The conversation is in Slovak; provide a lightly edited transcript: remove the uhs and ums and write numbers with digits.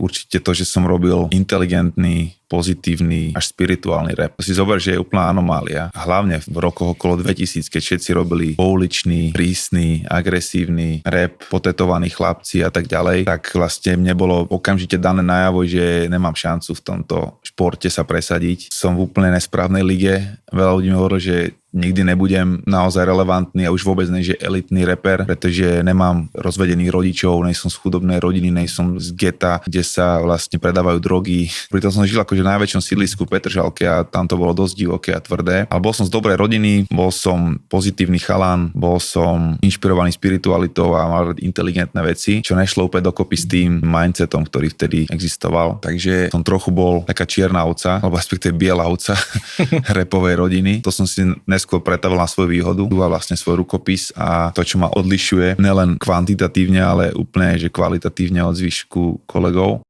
určite to, že som robil inteligentný, pozitívny, až spirituálny rap. Si zober, že je úplná anomália. Hlavne v rokoch okolo 2000, keď všetci robili pouličný, prísny, agresívny rap, potetovaní chlapci a tak ďalej, tak vlastne mne bolo okamžite dané najavo, že nemám šancu v tomto športe sa presadiť. Som v úplne nesprávnej lige. Veľa ľudí mi hovorilo, že nikdy nebudem naozaj relevantný a už vôbec nie, že elitný reper, pretože nemám rozvedených rodičov, nej som z chudobnej rodiny, nej som z geta, kde sa vlastne predávajú drogy. Pritom som žil akože v najväčšom sídlisku Petržalke a tam to bolo dosť divoké a tvrdé. Ale bol som z dobrej rodiny, bol som pozitívny chalan, bol som inšpirovaný spiritualitou a mal inteligentné veci, čo nešlo úplne dokopy s tým mindsetom, ktorý vtedy existoval. Takže som trochu bol taká čierna ovca, alebo respektíve biela ovca rapovej rodiny. To som si skôr pretavil na svoju výhodu a vlastne svoj rukopis a to, čo ma odlišuje nelen kvantitatívne, ale úplne že kvalitatívne od zvyšku kolegov.